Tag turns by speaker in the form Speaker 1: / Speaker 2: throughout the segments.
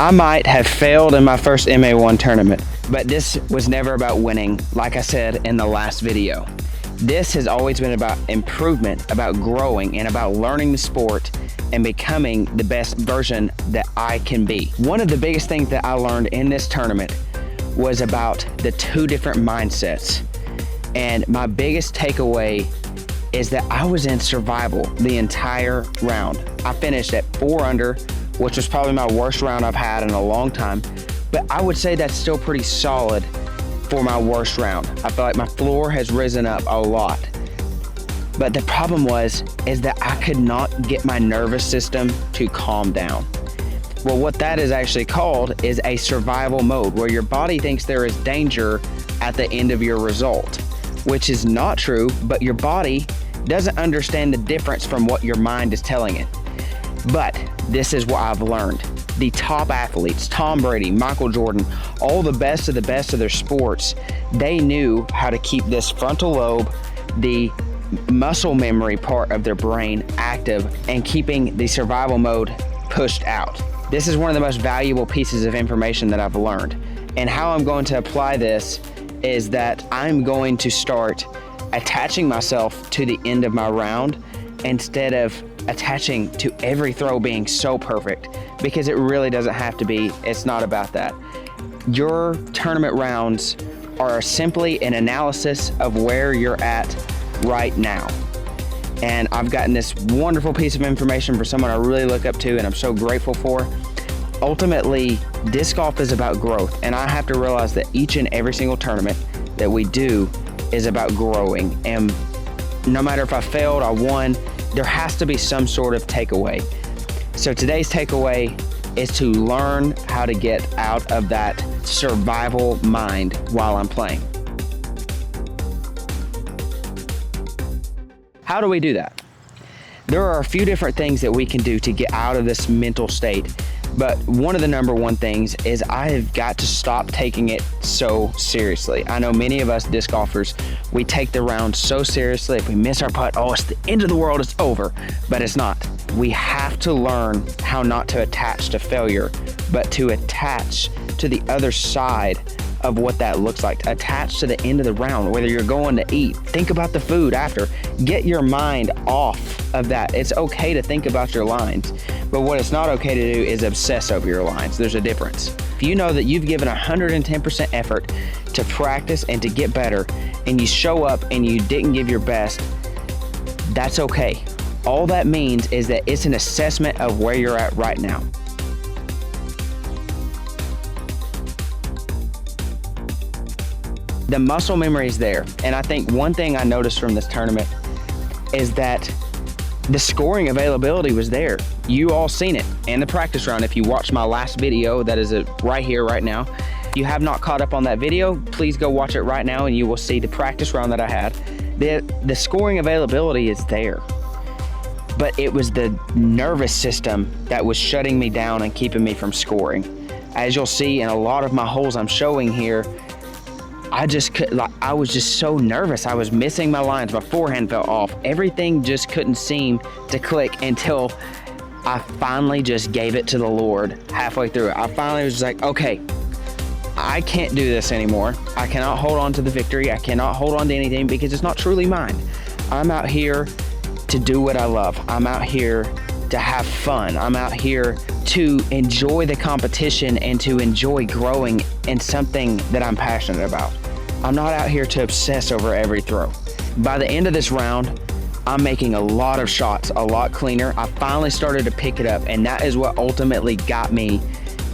Speaker 1: I might have failed in my first MA1 tournament, but this was never about winning, like I said in the last video. This has always been about improvement, about growing, and about learning the sport and becoming the best version that I can be. One of the biggest things that I learned in this tournament was about the two different mindsets. And my biggest takeaway is that I was in survival the entire round. I finished at 4 under, which was probably my worst round I've had in a long time, but I would say that's still pretty solid for my worst round. I feel like my floor has risen up a lot. But the problem is that I could not get my nervous system to calm down. Well, what that is actually called is a survival mode, where your body thinks there is danger at the end of your result, which is not true, but your body doesn't understand the difference from what your mind is telling it. But this is what I've learned. The top athletes, Tom Brady, Michael Jordan, all the best of their sports, they knew how to keep this frontal lobe, the muscle memory part of their brain, active and keeping the survival mode pushed out. This is one of the most valuable pieces of information that I've learned. And how I'm going to apply this is that I'm going to start attaching myself to the end of my round instead of attaching to every throw being so perfect, because it really doesn't have to be. It's not about that. Your tournament rounds are simply an analysis of where you're at right now. And I've gotten this wonderful piece of information from someone I really look up to and I'm so grateful for. Ultimately, disc golf is about growth, and I have to realize that each and every single tournament that we do is about growing. And no matter if I failed, I won, there has to be some sort of takeaway. So today's takeaway is to learn how to get out of that survival mind while I'm playing. How do we do that? There are a few different things that we can do to get out of this mental state. But one of the number one things is I have got to stop taking it so seriously. I know many of us disc golfers, we take the round so seriously. If we miss our putt, oh, it's the end of the world, it's over. But it's not. We have to learn how not to attach to failure, but to attach to the other side of what that looks like. Attach to the end of the round, whether you're going to eat, think about the food after. Get your mind off of that. It's okay to think about your lines, but what it's not okay to do is obsess over your lines. There's a difference. If you know that you've given 110% effort to practice and to get better, and you show up and you didn't give your best, that's okay. All that means is that it's an assessment of where you're at right now. The muscle memory is there. And I think one thing I noticed from this tournament is that the scoring availability was there. You all seen it in the practice round. If you watched my last video, that is right here, right now. If you have not caught up on that video, please go watch it right now and you will see the practice round that I had. The scoring availability is there. But it was the nervous system that was shutting me down and keeping me from scoring. As you'll see in a lot of my holes I'm showing here, I was just so nervous. I was missing my lines. My forehand fell off. Everything just couldn't seem to click until I finally just gave it to the Lord halfway through it. I finally was just like, okay, I can't do this anymore. I cannot hold on to the victory. I cannot hold on to anything because it's not truly mine. I'm out here to do what I love. I'm out here to have fun. I'm out here to enjoy the competition and to enjoy growing in something that I'm passionate about. I'm not out here to obsess over every throw. By the end of this round, I'm making a lot of shots, a lot cleaner. I finally started to pick it up, and that is what ultimately got me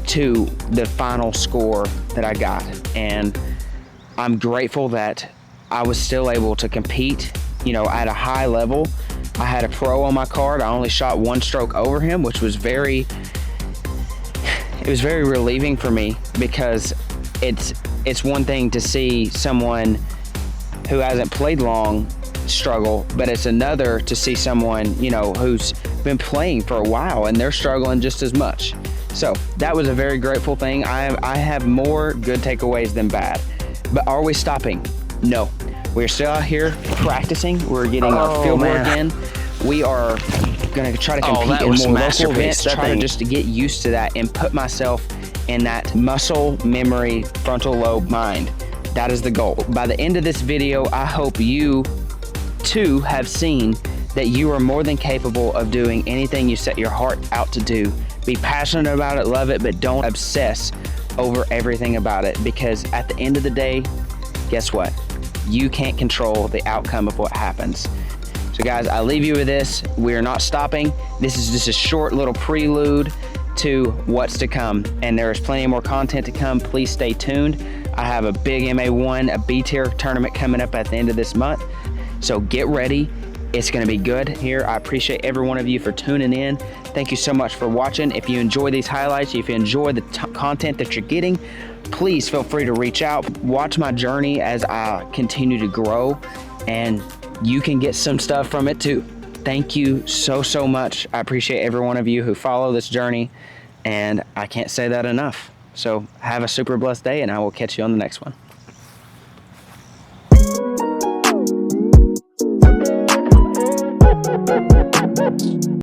Speaker 1: to the final score that I got. And I'm grateful that I was still able to compete, at a high level. I had a pro on my card. I only shot one stroke over him, which was very relieving for me, because it's one thing to see someone who hasn't played long struggle, but it's another to see someone, who's been playing for a while and they're struggling just as much. So that was a very grateful thing. I have more good takeaways than bad. But are we stopping? No. We're still out here practicing. We're getting our field work in. We are going to try to compete in more local events, try to just to get used to that and put myself in that muscle memory frontal lobe mind. That is the goal. By the end of this video, I hope you too have seen that you are more than capable of doing anything you set your heart out to do. Be passionate about it, love it, but don't obsess over everything about it, because at the end of the day, guess what? You can't control the outcome of what happens. So guys, I leave you with this. We are not stopping. This is just a short little prelude to what's to come, and there is plenty more content to come. Please stay tuned. I have a big MA1, a B tier tournament coming up at the end of this month, so get ready. It's going to be good here. I appreciate every one of you for tuning in. Thank you so much for watching. If you enjoy these highlights, if you enjoy the content that you're getting, please feel free to reach out. Watch my journey as I continue to grow, and you can get some stuff from it too. Thank you so much. I appreciate every one of you who follow this journey, and I can't say that enough. So have a super blessed day, and I will catch you on the next one.